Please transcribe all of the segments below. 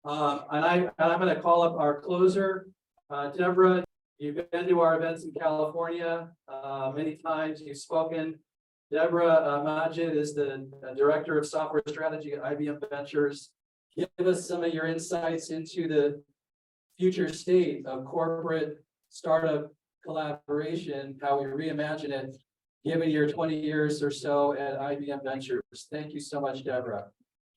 I'm going to call up our closer, Deborah. You've been to our events in California many times. You've spoken. Deborah Majid is the Director of Software Strategy at IBM Ventures. Give us some of your insights into the future state of corporate startup collaboration, how we reimagine it, given your 20 years or so at IBM Ventures. Thank you so much, Deborah.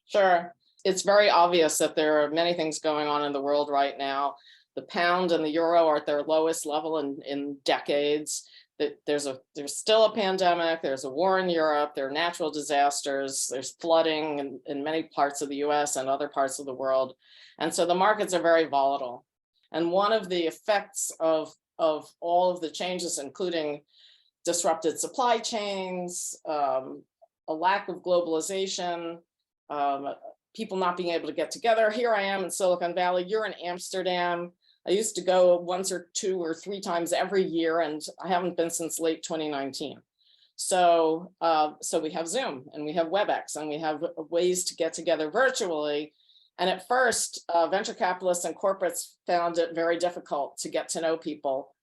Sure. It's very obvious that there are many things going on in the world right now. The pound and the euro are at their lowest level in decades. There's still a pandemic, there's a war in Europe, there are natural disasters, there's flooding in many parts of the US and other parts of the world. And so the markets are very volatile. And one of the effects of all of the changes, including disrupted supply chains, a lack of globalization, people not being able to get together. Here I am in Silicon Valley, you're in Amsterdam. I used to go once or two or three times every year, and I haven't been since late 2019. So we have Zoom and we have WebEx and we have ways to get together virtually. And at first, venture capitalists and corporates found it very difficult to get to know people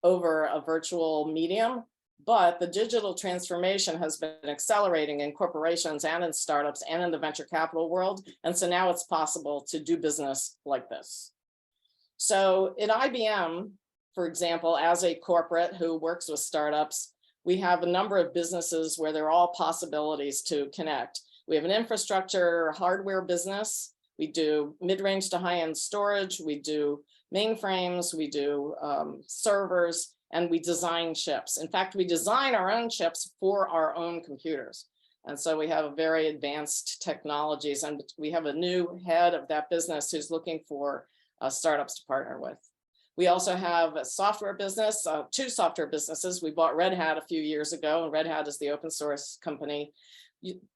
over a virtual medium. But the digital transformation has been accelerating in corporations and in startups and in the venture capital world. And so now it's possible to do business like this. So in IBM, for example, as a corporate who works with startups, we have a number of businesses where there are all possibilities to connect. We have an infrastructure hardware business. We do mid-range to high-end storage. We do mainframes. We do servers. And we design chips. In fact, we design our own chips for our own computers. And so we have very advanced technologies, and we have a new head of that business who's looking for startups to partner with. We also have a software business, two software businesses. We bought Red Hat a few years ago, and Red Hat is the open source company.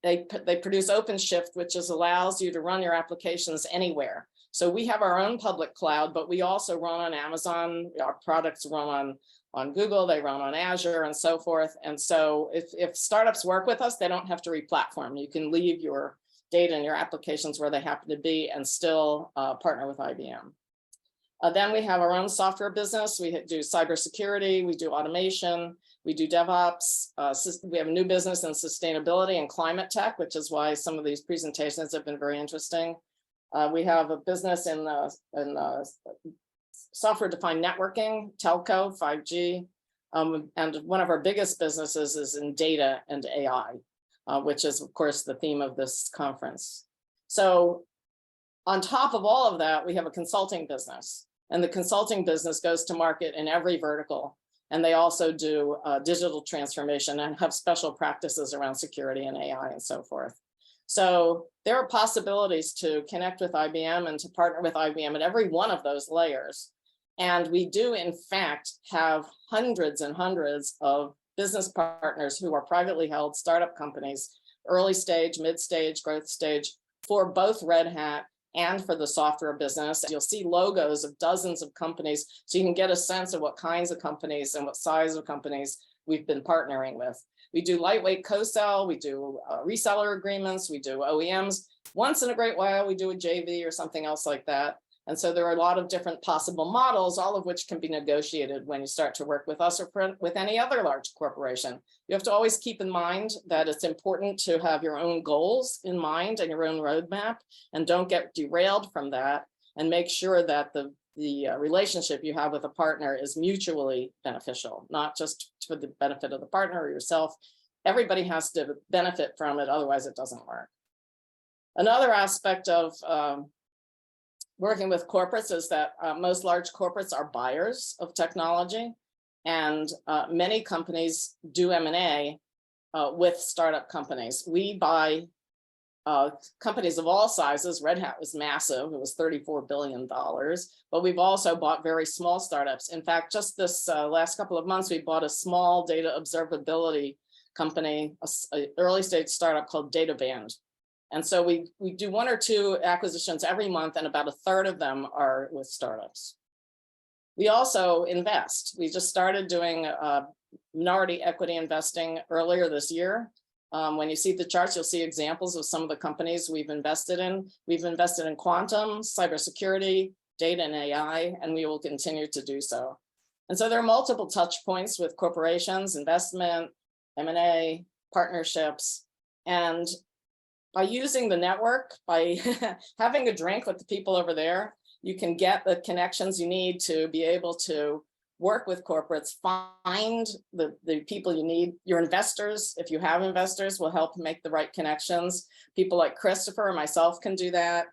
They produce OpenShift, which allows you to run your applications anywhere. So we have our own public cloud, but we also run on Amazon. Our products run on Google, they run on Azure and so forth. And so if startups work with us, they don't have to re-platform. You can leave your data and your applications where they happen to be and still partner with IBM. Then we have our own software business. We do cybersecurity, we do automation, we do DevOps. We have a new business in sustainability and climate tech, which is why some of these presentations have been very interesting. We have a business in software-defined networking, telco, 5G, and one of our biggest businesses is in data and AI, which is, of course, the theme of this conference. So on top of all of that, we have a consulting business, and the consulting business goes to market in every vertical, and they also do digital transformation and have special practices around security and AI and so forth. So there are possibilities to connect with IBM and to partner with IBM at every one of those layers. And we do, in fact, have hundreds and hundreds of business partners who are privately held startup companies, early stage, mid stage, growth stage, for both Red Hat and for the software business. You'll see logos of dozens of companies, so you can get a sense of what kinds of companies and what size of companies we've been partnering with. We do lightweight co-sell, we do reseller agreements, we do OEMs. Once in a great while, we do a JV or something else like that. And so there are a lot of different possible models, all of which can be negotiated when you start to work with us or with any other large corporation. You have to always keep in mind that it's important to have your own goals in mind and your own roadmap, and don't get derailed from that, and make sure that the relationship you have with a partner is mutually beneficial, not just for the benefit of the partner or yourself. Everybody has to benefit from it, otherwise it doesn't work. Another aspect of working with corporates is that most large corporates are buyers of technology, and many companies do M&A with startup companies. We buy companies of all sizes. Red Hat was massive, it was $34 billion, but we've also bought very small startups. In fact, just this last couple of months, we bought a small data observability company, an early stage startup called DataBand. And so we do one or two acquisitions every month, and about a third of them are with startups. We also invest. We just started doing minority equity investing earlier this year. When you see the charts, you'll see examples of some of the companies we've invested in. We've invested in quantum, cybersecurity, data and AI, and we will continue to do so. And so there are multiple touch points with corporations, investment, M&A, partnerships, and by using the network, by having a drink with the people over there, you can get the connections you need to be able to work with corporates, find the people you need. Your investors, if you have investors, will help make the right connections. People like Christopher and myself can do that.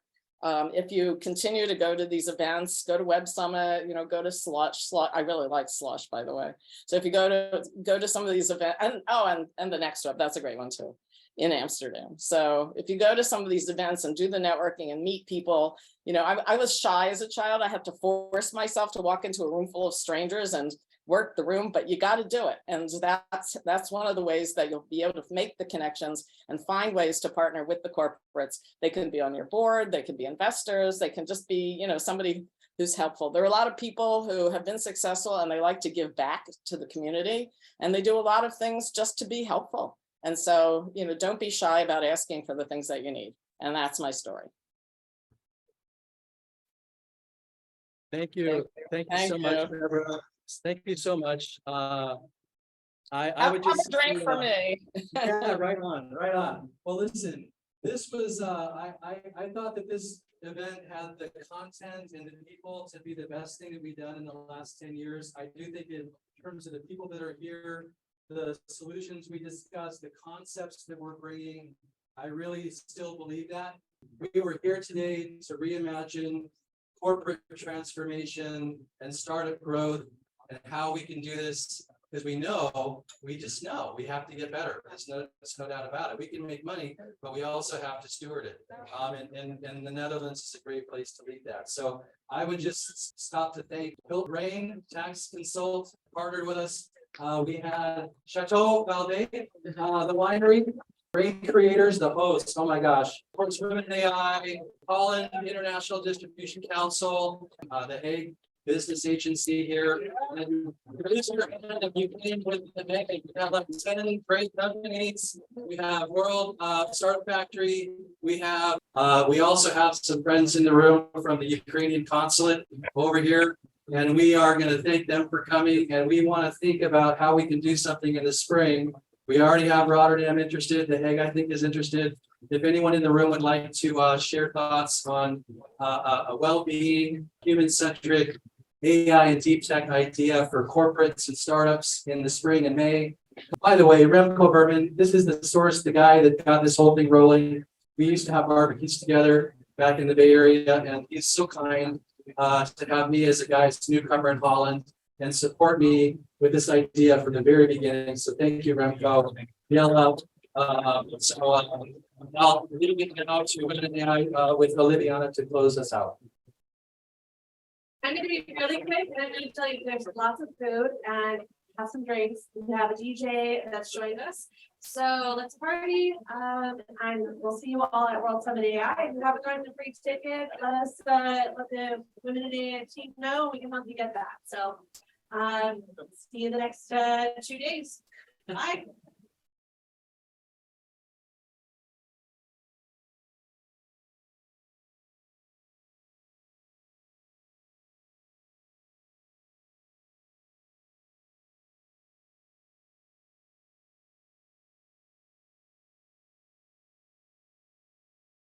If you continue to go to these events, go to Web Summit, you know, go to Slush. I really like Slush, by the way. So if you go to some of these events, and the next web, that's a great one too, in Amsterdam. So if you go to some of these events and do the networking and meet people, you know, I was shy as a child. I had to force myself to walk into a room full of strangers and work the room, but you got to do it. And that's one of the ways that you'll be able to make the connections and find ways to partner with the corporates. They can be on your board, they can be investors, they can just be, you know, somebody who's helpful. There are a lot of people who have been successful and they like to give back to the community, and they do a lot of things just to be helpful. And so, you know, don't be shy about asking for the things that you need. And that's my story. Thank you. Thank you so much, Deborah. Thank you so much. I would just have a drink for me. Yeah, right on, right on. Well, listen, this was I thought that this event had the content and the people to be the best thing that we've done in the last 10 years. I do think in terms of the people that are here, the solutions we discussed, the concepts that we're bringing, I really still believe that. We were here today to reimagine corporate transformation and startup growth and how we can do this, because we just know we have to get better. There's no doubt about it. We can make money, but we also have to steward it. And the Netherlands is a great place to lead that. So I would just stop to thank Bill Rain, tax consult, partnered with us. We had Chateau Valdez, the winery, great creators, the hosts. Oh my gosh, Sports Women AI, Holland International Distribution Council, the Hague Business Agency here, and producer of Ukraine with the bank. We have like 10 great companies. We have World Startup Factory. We also have some friends in the room from the Ukrainian consulate over here. And we are going to thank them for coming, and we want to think about how we can do something in the spring. We already have Rotterdam interested. The Hague, I think, is interested. If anyone in the room would like to share thoughts on a well-being, human-centric AI and deep tech idea for corporates and startups in the spring and May. By the way, Remco Berman, this is the source, the guy that got this whole thing rolling. We used to have barbecues together back in the Bay Area, and he's so kind to have me as a guy's newcomer in Holland and support me with this idea from the very beginning. So thank you, Remco. I'll leave it now to Women in AI with Oliviana to close us out. I'm going to be really quick, and I'm going to tell you there's lots of food and have some drinks. We have a DJ that's joined us. So let's party, and we'll see you all at World Summit AI. If you haven't gotten a free ticket, let the Women in AI team know. We can help you get that. So see you the next 2 days. Bye.